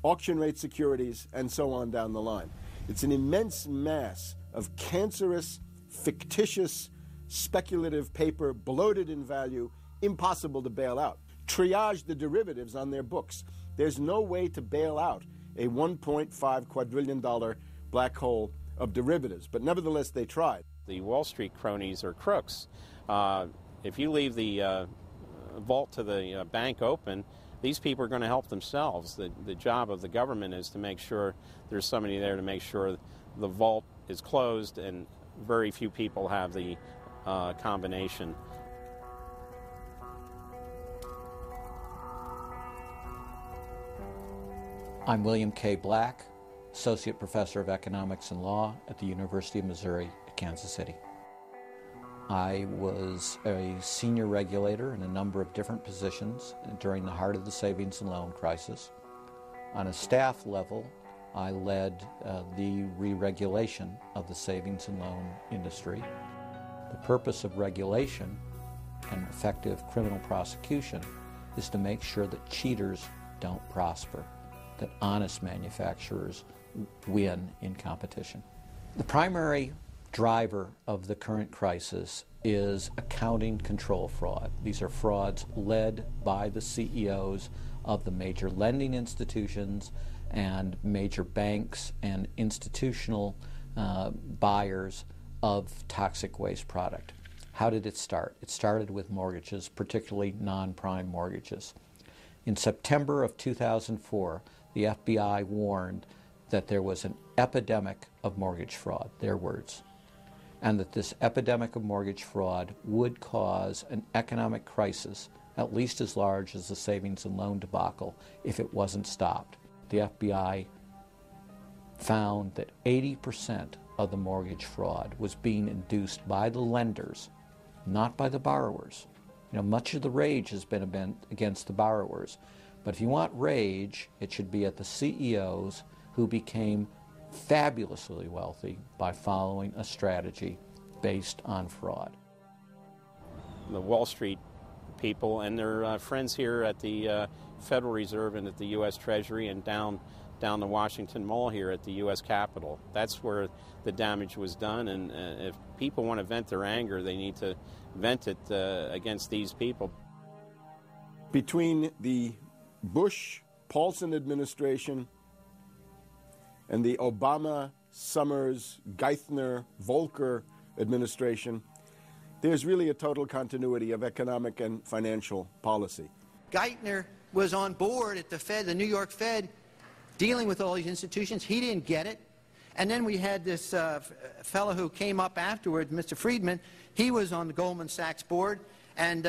auction rate securities, and so on down the line. It's an immense mass of cancerous, fictitious, speculative paper, bloated in value, impossible to bail out. Triage the derivatives on their books. There's no way to bail out a $1.5 quadrillion black hole of derivatives, but nevertheless they tried. The Wall Street cronies are crooks. If you leave the vault to the bank open, these people are going to help themselves. The job of the government is to make sure there's somebody there to make sure the vault is closed, and very few people have the combination. I'm William K. Black, Associate Professor of Economics and Law at the University of Missouri at Kansas City. I was a senior regulator in a number of different positions during the heart of the savings and loan crisis. On a staff level, I led the re-regulation of the savings and loan industry. The purpose of regulation and effective criminal prosecution is to make sure that cheaters don't prosper, that honest manufacturers win in competition. The primary driver of the current crisis is accounting control fraud. These are frauds led by the CEOs of the major lending institutions and major banks and institutional buyers of toxic waste product. How did it start? It started with mortgages, particularly non-prime mortgages. In September of 2004, the FBI warned that there was an epidemic of mortgage fraud, their words, and that this epidemic of mortgage fraud would cause an economic crisis at least as large as the savings and loan debacle if it wasn't stopped. The FBI found that 80% of the mortgage fraud was being induced by the lenders, not by the borrowers. You know, much of the rage has been against the borrowers, but if you want rage, it should be at the CEOs who became fabulously wealthy by following a strategy based on fraud. The Wall Street people and their friends here at the Federal Reserve and at the U.S. Treasury and down the Washington Mall here at the U.S. Capitol. That's where the damage was done, and if people want to vent their anger, they need to vent it against these people. Between the Bush-Paulson administration and the Obama, Summers, Geithner, Volcker administration, there's really a total continuity of economic and financial policy. Geithner was on board at the Fed, the New York Fed, dealing with all these institutions. He didn't get it. And then we had this fellow who came up afterward, Mr. Friedman. He was on the Goldman Sachs board, and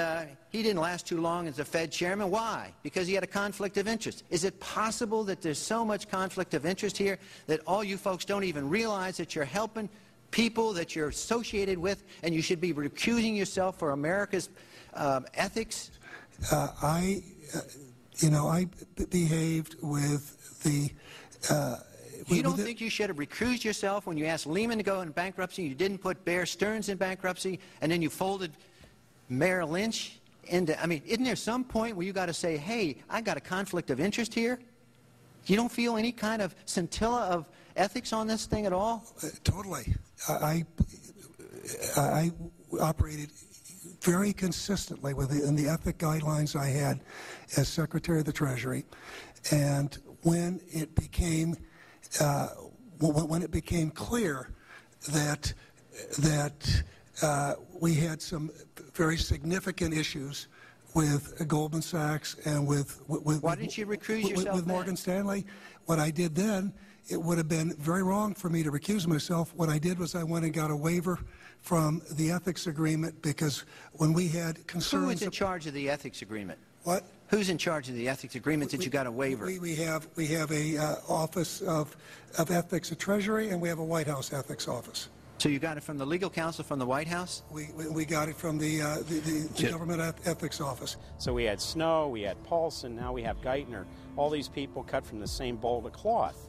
he didn't last too long as the Fed chairman. Why? Because he had a conflict of interest. Is it possible that there's so much conflict of interest here that all you folks don't even realize that you're helping people that you're associated with, and you should be recusing yourself for America's ethics? I behaved with the... you don't think you should have recused yourself when you asked Lehman to go in bankruptcy, you didn't put Bear Stearns in bankruptcy, and then you folded Merrill Lynch into... I mean, isn't there some point where you got to say, hey, I got a conflict of interest here? You don't feel any kind of scintilla of ethics on this thing at all? Totally. I operated very consistently within the ethic guidelines I had as Secretary of the Treasury, and when it became clear that we had some very significant issues with Goldman Sachs and with why didn't you recuse yourself with Morgan Stanley, what I did then, it would have been very wrong for me to recuse myself. What I did was I went and got a waiver from the ethics agreement, because when we had concerns... Who is in charge of the ethics agreement? What? Who's in charge of the ethics agreement that you got a waiver? We have a Office of Ethics at Treasury, and we have a White House ethics office. So you got it from the legal counsel from the White House? We got it from the government ethics office. So we had Snow, we had Paulson, now we have Geithner. All these people cut from the same bowl of cloth.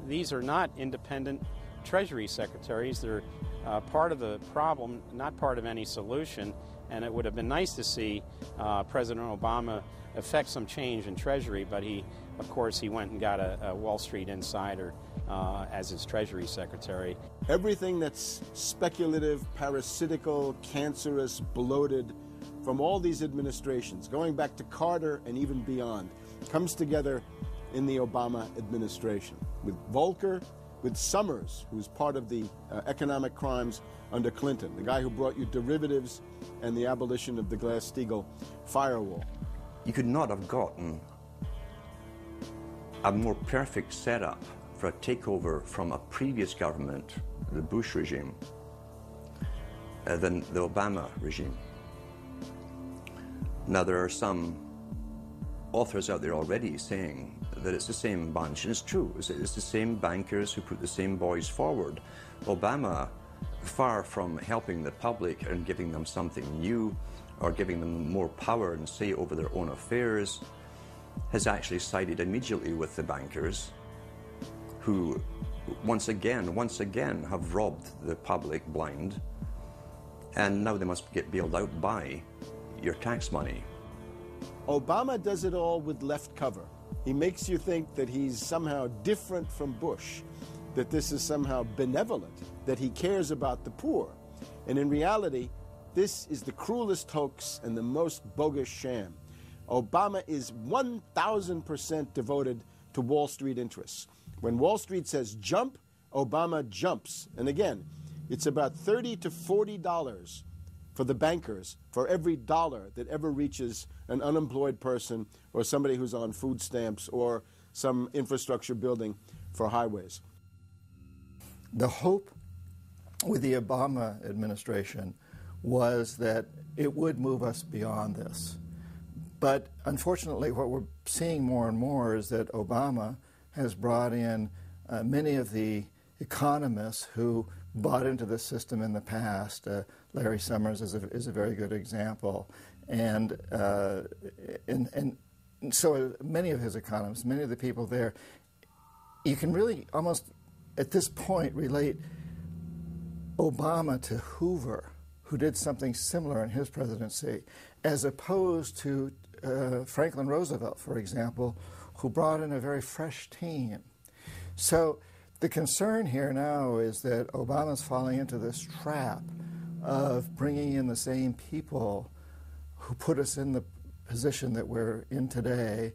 These are not independent Treasury secretaries. They're part of the problem, not part of any solution. And it would have been nice to see President Obama effect some change in Treasury, but he of course, he went and got a Wall Street insider as his Treasury Secretary. Everything that's speculative, parasitical, cancerous, bloated from all these administrations, going back to Carter and even beyond, comes together in the Obama administration. With Volcker, with Summers, who's part of the economic crimes under Clinton, the guy who brought you derivatives and the abolition of the Glass-Steagall firewall. You could not have gotten a more perfect setup for a takeover from a previous government, the Bush regime, than the Obama regime. Now, there are some authors out there already saying that it's the same bunch, and it's true. It's the same bankers who put the same boys forward. Obama, far from helping the public and giving them something new or giving them more power and say over their own affairs, has actually sided immediately with the bankers who once again have robbed the public blind, and now they must get bailed out by your tax money. Obama does it all with left cover. He makes you think that he's somehow different from Bush, that this is somehow benevolent, that he cares about the poor. And in reality, this is the cruelest hoax and the most bogus sham. Obama is 1,000% devoted to Wall Street interests. When Wall Street says jump, Obama jumps. And again, it's about $30 to $40 for the bankers for every dollar that ever reaches an unemployed person or somebody who's on food stamps or some infrastructure building for highways. The hope with the Obama administration was that it would move us beyond this. But unfortunately, what we're seeing more and more is that Obama has brought in many of the economists who bought into the system in the past. Larry Summers is a very good example. And so many of his economists, many of the people there, you can really almost at this point relate Obama to Hoover, who did something similar in his presidency, as opposed to Franklin Roosevelt, for example, who brought in a very fresh team. So the concern here now is that Obama's falling into this trap of bringing in the same people who put us in the position that we're in today,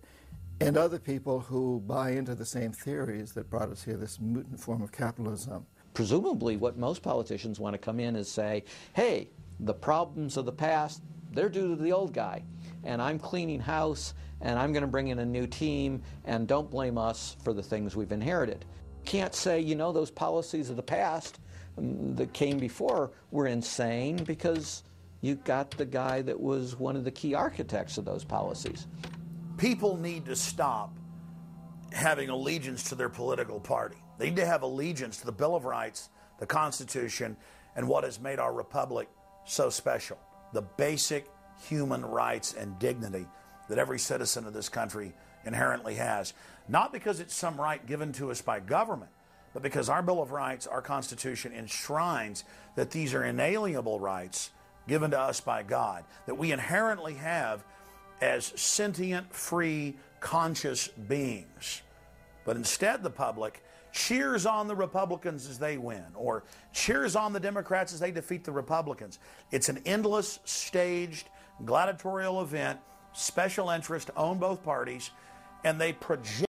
and other people who buy into the same theories that brought us here, this mutant form of capitalism. Presumably what most politicians want to come in is say, hey, the problems of the past, they're due to the old guy, and I'm cleaning house, and I'm going to bring in a new team, and don't blame us for the things we've inherited. Can't say, you know, those policies of the past that came before were insane because you got the guy that was one of the key architects of those policies. People need to stop having allegiance to their political party. They need to have allegiance to the Bill of Rights, the Constitution, and what has made our republic so special. The basic human rights and dignity that every citizen of this country inherently has. Not because it's some right given to us by government, but because our Bill of Rights, our Constitution, enshrines that these are inalienable rights given to us by God, that we inherently have as sentient, free, conscious beings. But instead the public cheers on the Republicans as they win, or cheers on the Democrats as they defeat the Republicans. It's an endless, staged, gladiatorial event, special interest own both parties, and they project